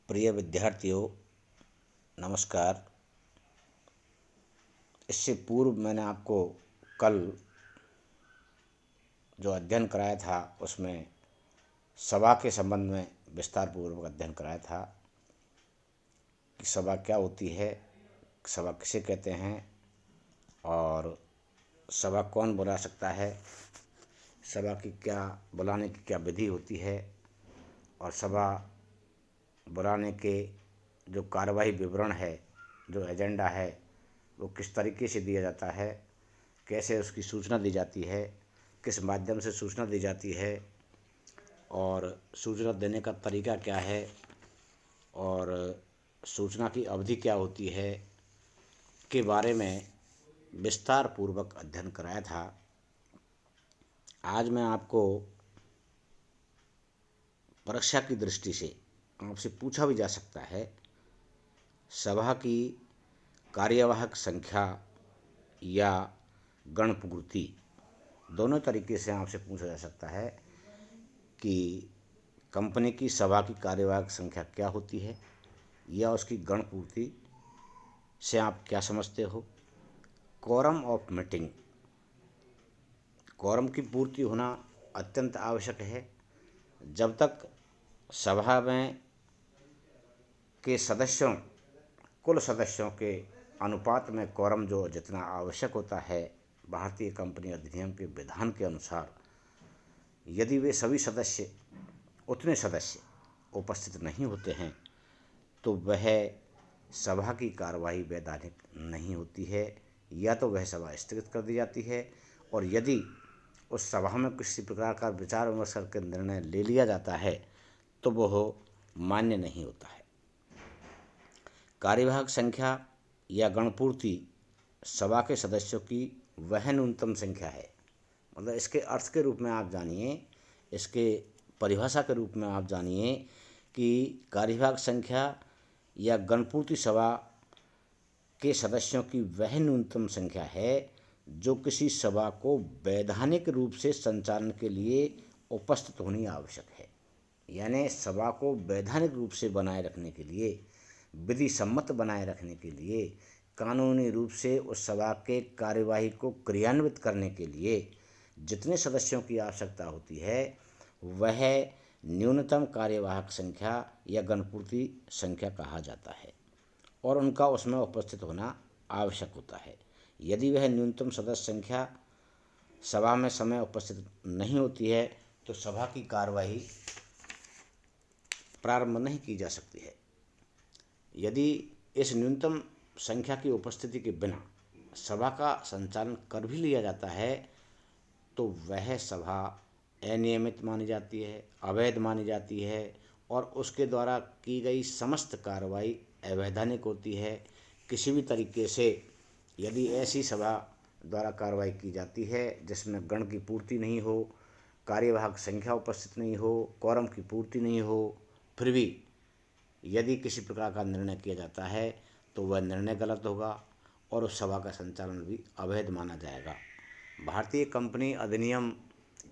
प्रिय विद्यार्थियों, नमस्कार। इससे पूर्व मैंने आपको कल जो अध्ययन कराया था उसमें सभा के संबंध में विस्तार पूर्वक अध्ययन कराया था कि सभा क्या होती है, सभा किसे कहते हैं और सभा कौन बुला सकता है, सभा की क्या बुलाने की क्या विधि होती है और सभा बुलाने के जो कार्यवाही विवरण है, जो एजेंडा है, वो किस तरीके से दिया जाता है, कैसे उसकी सूचना दी जाती है, किस माध्यम से सूचना दी जाती है और सूचना देने का तरीका क्या है और सूचना की अवधि क्या होती है के बारे में विस्तार पूर्वक अध्ययन कराया था। आज मैं आपको परीक्षा की दृष्टि से आपसे पूछा भी जा सकता है, सभा की कार्यवाहक संख्या या गणपूर्ति, दोनों तरीके से आपसे पूछा जा सकता है कि कंपनी की सभा की कार्यवाहक संख्या क्या होती है या उसकी गणपूर्ति से आप क्या समझते हो। कोरम ऑफ मीटिंग, कोरम की पूर्ति होना अत्यंत आवश्यक है। जब तक सभा में के सदस्यों, कुल सदस्यों के अनुपात में कोरम जो जितना आवश्यक होता है भारतीय कंपनी अधिनियम के विधान के अनुसार, यदि वे सभी सदस्य, उतने सदस्य उपस्थित नहीं होते हैं तो वह सभा की कार्यवाही वैधानिक नहीं होती है, या तो वह सभा स्थगित कर दी जाती है और यदि उस सभा में किसी प्रकार का विचार विमर्श करके निर्णय ले लिया जाता है तो वह मान्य नहीं होता है। कार्यवाहक संख्या या गणपूर्ति सभा के सदस्यों की वह न्यूनतम संख्या है। मतलब इसके अर्थ के रूप में आप जानिए, इसके परिभाषा के रूप में आप जानिए कि कार्यवाहक संख्या या गणपूर्ति सभा के सदस्यों की वह न्यूनतम संख्या है जो किसी सभा को वैधानिक रूप से संचालन के लिए उपस्थित होनी आवश्यक है। यानी सभा को वैधानिक रूप से बनाए रखने के लिए, विधि सम्मत बनाए रखने के लिए, कानूनी रूप से उस सभा के कार्यवाही को क्रियान्वित करने के लिए जितने सदस्यों की आवश्यकता होती है वह न्यूनतम कार्यवाहक संख्या या गणपूर्ति संख्या कहा जाता है और उनका उसमें उपस्थित होना आवश्यक होता है। यदि वह न्यूनतम सदस्य संख्या सभा में समय उपस्थित नहीं होती है तो सभा की कार्यवाही प्रारंभ नहीं की जा सकती है। यदि इस न्यूनतम संख्या की उपस्थिति के बिना सभा का संचालन कर भी लिया जाता है तो वह सभा अनियमित मानी जाती है, अवैध मानी जाती है और उसके द्वारा की गई समस्त कार्रवाई अवैधानिक होती है। किसी भी तरीके से यदि ऐसी सभा द्वारा कार्रवाई की जाती है जिसमें गण की पूर्ति नहीं हो, कार्यवाहक संख्या उपस्थित नहीं हो, कोरम की पूर्ति नहीं हो, फिर भी यदि किसी प्रकार का निर्णय किया जाता है तो वह निर्णय गलत होगा और उस सभा का संचालन भी अवैध माना जाएगा। भारतीय कंपनी अधिनियम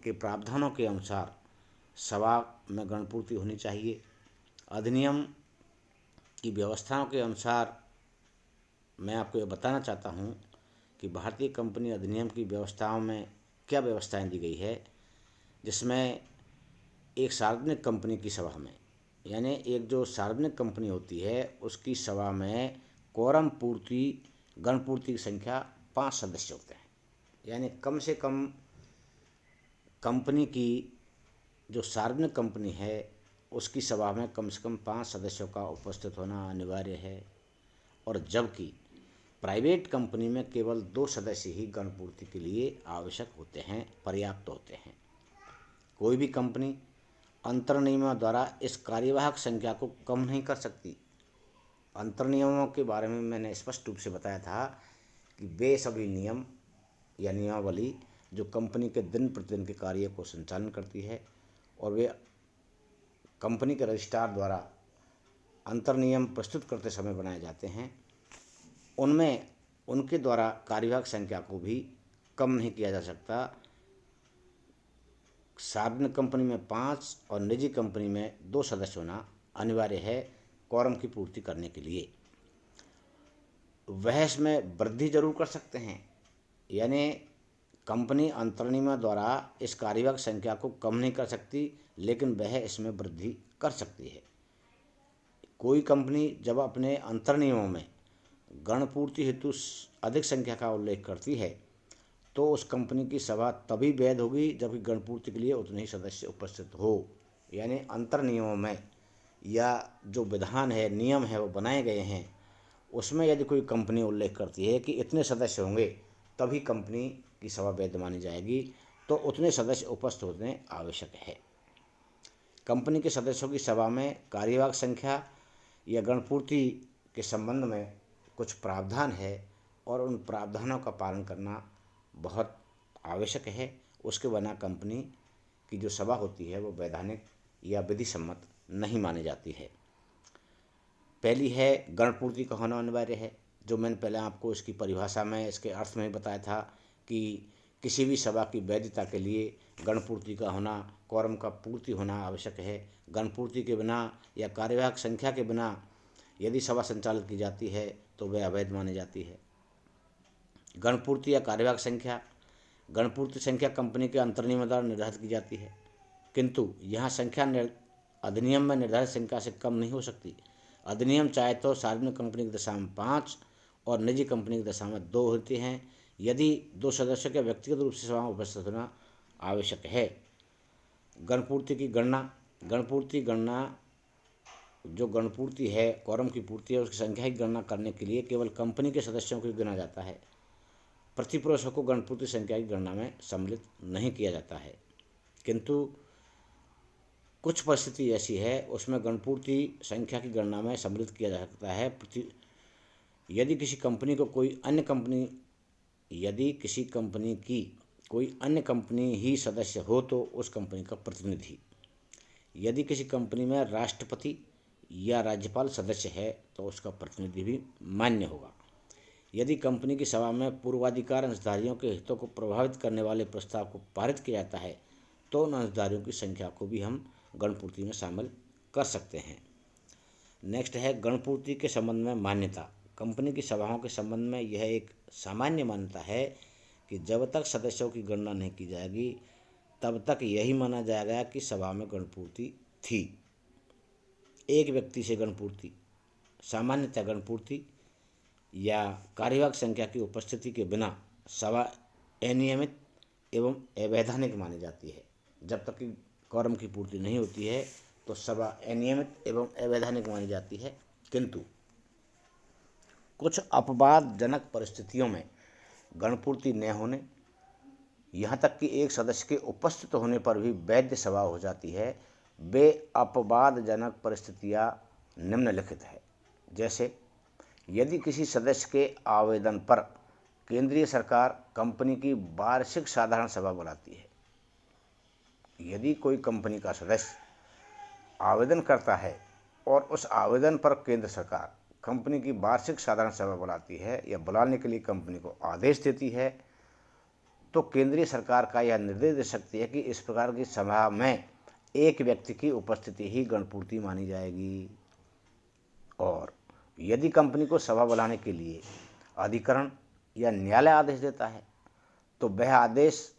के प्रावधानों के अनुसार सभा में गणपूर्ति होनी चाहिए। अधिनियम की व्यवस्थाओं के अनुसार मैं आपको ये बताना चाहता हूँ कि भारतीय कंपनी अधिनियम की व्यवस्थाओं में क्या व्यवस्थाएं दी गई है, जिसमें एक सार्वजनिक कंपनी की सभा में, यानी एक जो सार्वजनिक कंपनी होती है उसकी सभा में कोरम पूर्ति, गणपूर्ति की संख्या 5 सदस्य होते हैं। यानी कम से कम कंपनी की जो सार्वजनिक कंपनी है उसकी सभा में कम से कम 5 सदस्यों का उपस्थित होना अनिवार्य है और जबकि प्राइवेट कंपनी में केवल 2 सदस्य ही गणपूर्ति के लिए आवश्यक होते हैं, पर्याप्त होते हैं। कोई भी कंपनी अंतर्नियमों द्वारा इस कार्यवाहक संख्या को कम नहीं कर सकती। अंतर्नियमों के बारे में मैंने स्पष्ट रूप से बताया था कि वे सभी नियम या नियमावली जो कंपनी के दिन प्रतिदिन के कार्य को संचालन करती है और वे कंपनी के रजिस्ट्रार द्वारा अंतर्नियम प्रस्तुत करते समय बनाए जाते हैं, उनमें उनके द्वारा कार्यवाहक संख्या को भी कम नहीं किया जा सकता। सार्वजनिक कंपनी में 5 और निजी कंपनी में 2 सदस्य होना अनिवार्य है, क्वारम की पूर्ति करने के लिए। वह इसमें वृद्धि जरूर कर सकते हैं, यानी कंपनी अंतर्नियमों द्वारा इस कार्यवाहक संख्या को कम नहीं कर सकती, लेकिन वह इसमें वृद्धि कर सकती है। कोई कंपनी जब अपने अंतर्नियमों में गणपूर्ति हेतु अधिक संख्या का उल्लेख करती है तो उस कंपनी की सभा तभी वैध होगी जबकि गणपूर्ति के लिए उतने ही सदस्य उपस्थित हो। यानी अंतर्नियमों में या जो विधान है, नियम है, वो बनाए गए हैं, उसमें यदि कोई कंपनी उल्लेख करती है कि इतने सदस्य होंगे तभी कंपनी की सभा वैध मानी जाएगी, तो उतने सदस्य उपस्थित होने आवश्यक है। कंपनी के सदस्यों की सभा में कार्यवाहक संख्या या गणपूर्ति के संबंध में कुछ प्रावधान है और उन प्रावधानों का पालन करना बहुत आवश्यक है। उसके बिना कंपनी की जो सभा होती है वो वैधानिक या विधि सम्मत नहीं मानी जाती है। पहली है गणपूर्ति का होना अनिवार्य है, जो मैंने पहले आपको इसकी परिभाषा में, इसके अर्थ में बताया था कि किसी भी सभा की वैधता के लिए गणपूर्ति का होना, क्वारम का पूर्ति होना आवश्यक है। गणपूर्ति के बिना या कार्यवाहक संख्या के बिना यदि सभा संचालित की जाती है तो वह अवैध मानी जाती है। गणपूर्ति या कार्यवाहक संख्या, गणपूर्ति संख्या कंपनी के अंतर्नियम द्वारा निर्धारित की जाती है, किंतु यहाँ संख्या अधिनियम में निर्धारित संख्या से कम नहीं हो सकती। अधिनियम चाहे तो सार्वजनिक कंपनी की दशा में 5 और निजी कंपनी की दशा में 2 होते हैं, यदि 2 सदस्यों के व्यक्तिगत रूप से सभा में उपस्थित होना आवश्यक है। गणपूर्ति की गणना, गणपूर्ति गणना जो गणपूर्ति है, क्वारम की पूर्ति है, उसकी संख्या की गणना करने के लिए केवल कंपनी के सदस्यों को गिना जाता है। प्रतिपुरुषों को गणपूर्ति संख्या की गणना में सम्मिलित नहीं किया जाता है, किंतु कुछ परिस्थिति ऐसी है उसमें गणपूर्ति संख्या की गणना में सम्मिलित किया जा सकता है। यदि किसी कंपनी को कोई अन्य कंपनी यदि किसी कंपनी की कोई अन्य कंपनी ही सदस्य हो तो उस कंपनी का प्रतिनिधि। यदि किसी कंपनी में राष्ट्रपति या राज्यपाल सदस्य है तो उसका प्रतिनिधि भी मान्य होगा। यदि कंपनी की सभा में पूर्वाधिकार अंशधारियों के हितों को प्रभावित करने वाले प्रस्ताव को पारित किया जाता है तो उन अंशधारियों की संख्या को भी हम गणपूर्ति में शामिल कर सकते हैं। नेक्स्ट है गणपूर्ति के संबंध में मान्यता। कंपनी की सभाओं के संबंध में यह एक सामान्य मान्यता है कि जब तक सदस्यों की गणना नहीं की जाएगी तब तक यही माना जाएगा कि सभा में गणपूर्ति थी। एक व्यक्ति से गणपूर्ति, सामान्यतः गणपूर्ति या कार्यवाहक संख्या की उपस्थिति के बिना सभा अनियमित एवं अवैधानिक मानी जाती है। जब तक कि क्वारम की पूर्ति नहीं होती है तो सभा अनियमित एवं अवैधानिक मानी जाती है, किंतु कुछ अपवादजनक परिस्थितियों में गणपूर्ति न होने, यहाँ तक कि एक सदस्य के उपस्थित होने पर भी वैध सभा हो जाती है। वे अपवादजनक परिस्थितियाँ निम्नलिखित है। जैसे यदि किसी सदस्य के आवेदन पर केंद्रीय सरकार कंपनी की वार्षिक साधारण सभा बुलाती है। यदि कोई कंपनी का सदस्य आवेदन करता है और उस आवेदन पर केंद्र सरकार कंपनी की वार्षिक साधारण सभा बुलाती है या बुलाने के लिए कंपनी को आदेश देती है, तो केंद्रीय सरकार का यह निर्देश दे सकती है कि इस प्रकार की सभा में एक व्यक्ति की उपस्थिति ही गणपूर्ति मानी जाएगी। और यदि कंपनी को सभा बुलाने के लिए अधिकरण या न्यायालय आदेश देता है तो वह आदेश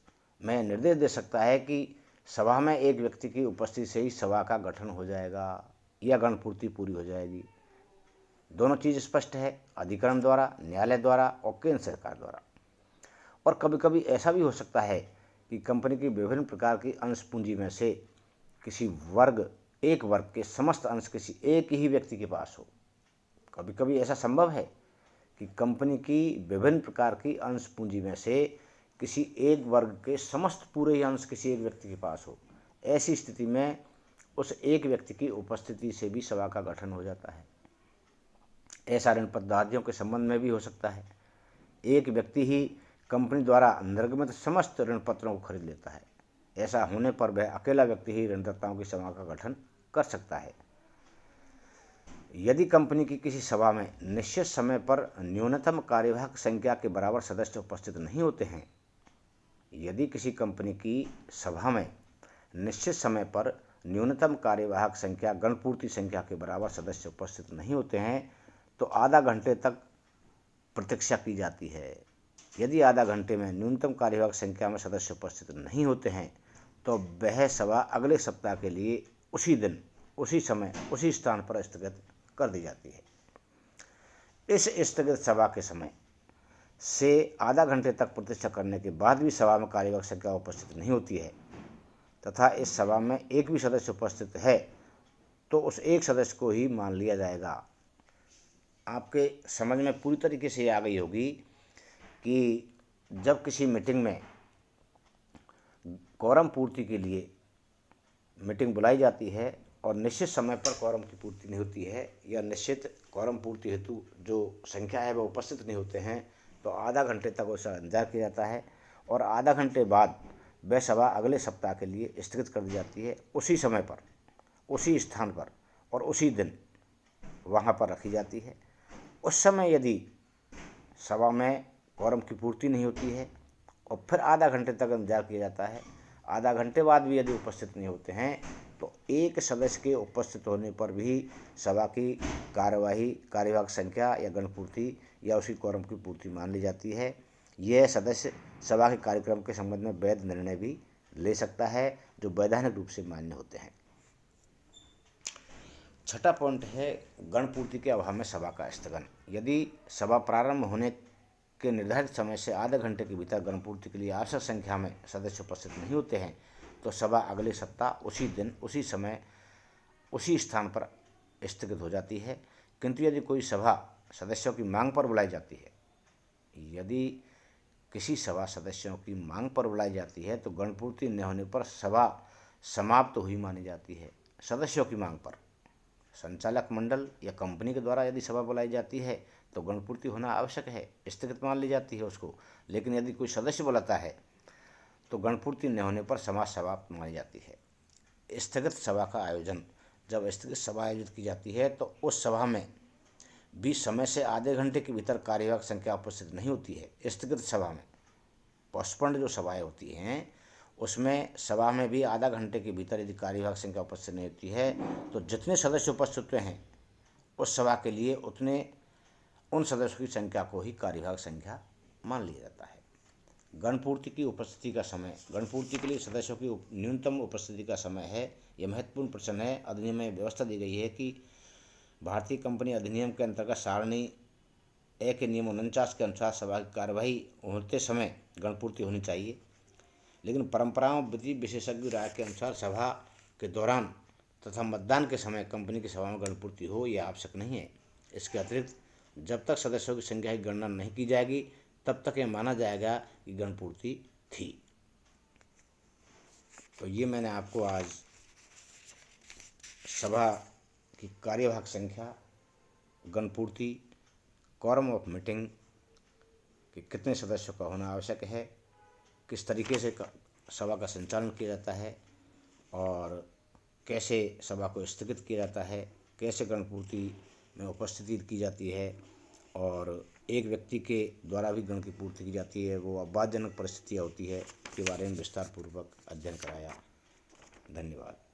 में निर्देश दे सकता है कि सभा में एक व्यक्ति की उपस्थिति से ही सभा का गठन हो जाएगा या गणपूर्ति पूरी हो जाएगी। दोनों चीज़ स्पष्ट है, अधिकरण द्वारा, न्यायालय द्वारा और केंद्र सरकार द्वारा। और कभी कभी ऐसा भी हो सकता है कि कंपनी की विभिन्न प्रकार की अंश पूंजी में से किसी एक वर्ग के समस्त अंश किसी एक ही व्यक्ति के पास हो। कभी कभी ऐसा संभव है कि कंपनी की विभिन्न प्रकार की अंश पूंजी में से किसी एक वर्ग के समस्त पूरे ही अंश किसी एक व्यक्ति के पास हो। ऐसी स्थिति में उस एक व्यक्ति की उपस्थिति से भी सभा का गठन हो जाता है। ऐसा ऋण पत्राधियों के संबंध में भी हो सकता है। एक व्यक्ति ही कंपनी द्वारा निर्गमित समस्त ऋण पत्रों को खरीद लेता है। ऐसा होने पर वह अकेला व्यक्ति ही ऋणदाताओं की सभा का गठन कर सकता है। यदि कंपनी की किसी सभा में निश्चित समय पर न्यूनतम कार्यवाहक संख्या के बराबर सदस्य उपस्थित नहीं होते हैं, यदि किसी कंपनी की सभा में निश्चित समय पर न्यूनतम कार्यवाहक संख्या गणपूर्ति संख्या के बराबर सदस्य उपस्थित नहीं होते हैं तो आधा घंटे तक प्रतीक्षा की जाती है। यदि आधा घंटे में न्यूनतम कार्यवाहक संख्या में सदस्य उपस्थित नहीं होते हैं तो वह सभा अगले सप्ताह के लिए उसी दिन, उसी समय, उसी स्थान पर स्थगित कर दी जाती है। इस स्थगित सभा के समय से आधा घंटे तक प्रतीक्षा करने के बाद भी सभा में कार्यवाहक संख्या उपस्थित नहीं होती है तथा इस सभा में एक भी सदस्य उपस्थित है तो उस एक सदस्य को ही मान लिया जाएगा। आपके समझ में पूरी तरीके से आ गई होगी कि जब किसी मीटिंग में क्वोरम पूर्ति के लिए मीटिंग बुलाई जाती है और निश्चित समय पर क्वोरम की पूर्ति नहीं होती है या निश्चित क्वोरम पूर्ति हेतु जो संख्या है वह उपस्थित नहीं होते हैं तो आधा घंटे तक उसका इंतजार किया जाता है और आधा घंटे बाद वह सभा अगले सप्ताह के लिए स्थगित कर दी जाती है। उसी समय पर, उसी स्थान पर और उसी दिन वहाँ पर रखी जाती है। उस समय यदि सभा में क्वोरम की पूर्ति नहीं होती है और फिर आधा घंटे तक इंतजार किया जाता है, आधा घंटे बाद भी यदि उपस्थित नहीं होते हैं तो एक सदस्य के उपस्थित होने पर भी सभा की कार्यवाहक संख्या या गणपूर्ति या उसी क्वोरम की पूर्ति मान ली जाती है। यह सदस्य सभा के कार्यक्रम के संबंध में वैध निर्णय भी ले सकता है जो वैधानिक रूप से मान्य होते हैं। छठा पॉइंट है गणपूर्ति के अभाव में सभा का स्थगन। यदि सभा प्रारंभ होने के निर्धारित समय से आधे घंटे के भीतर गणपूर्ति के लिए आवश्यक संख्या में सदस्य उपस्थित नहीं होते हैं तो सभा अगले सप्ताह उसी दिन, उसी समय, उसी स्थान पर स्थगित हो जाती है। किंतु यदि कोई सभा सदस्यों की मांग पर बुलाई जाती है, यदि किसी सभा सदस्यों की मांग पर बुलाई जाती है तो गणपूर्ति न होने पर सभा समाप्त हुई मानी जाती है। सदस्यों की मांग पर संचालक मंडल या कंपनी के द्वारा यदि सभा बुलाई जाती है तो गणपूर्ति होना आवश्यक है, स्थगित मान ली जाती है उसको। लेकिन यदि कोई सदस्य बुलाता है तो गणपूर्ति न होने पर सभा समाप्त मानी जाती है। स्थगित सभा का आयोजन, जब स्थगित सभा आयोजित की जाती है तो उस सभा में भी समय से आधे घंटे के भीतर कार्यवाहक संख्या उपस्थित नहीं होती है। स्थगित सभा में, पोस्टपोन्ड जो सभाएं होती हैं उसमें सभा में भी आधा घंटे के भीतर यदि कार्यवाहक संख्या उपस्थित नहीं होती है तो जितने सदस्य उपस्थित हैं उस सभा के लिए उन सदस्यों की संख्या को ही कार्यवाहक संख्या मान लिया जाता है। गणपूर्ति की उपस्थिति का समय, गणपूर्ति के लिए सदस्यों की न्यूनतम उपस्थिति का समय है। यह महत्वपूर्ण प्रश्न है। अधिनियम में व्यवस्था दी गई है कि भारतीय कंपनी अधिनियम के अंतर्गत सारणी ए के नियम 49 के अनुसार सभा की कार्यवाही होते समय गणपूर्ति होनी चाहिए। लेकिन परंपराओं, विधि विशेषज्ञ राय के अनुसार सभा के दौरान तथा मतदान के समय कंपनी की सभा में गणपूर्ति हो यह आवश्यक नहीं है। इसके अतिरिक्त जब तक सदस्यों की संख्या की गणना नहीं की जाएगी तब तक यह माना जाएगा कि गणपूर्ति थी। तो ये मैंने आपको आज सभा की कार्यवाहक संख्या, गणपूर्ति, क्वोरम ऑफ मीटिंग कि कितने सदस्यों का होना आवश्यक है, किस तरीके से सभा का संचालन किया जाता है और कैसे सभा को स्थगित किया जाता है, कैसे गणपूर्ति में उपस्थिति की जाती है और एक व्यक्ति के द्वारा भी गण की पूर्ति की जाती है, वो अपवादजनक परिस्थितियाँ होती है, के बारे में विस्तार पूर्वक अध्ययन कराया। धन्यवाद।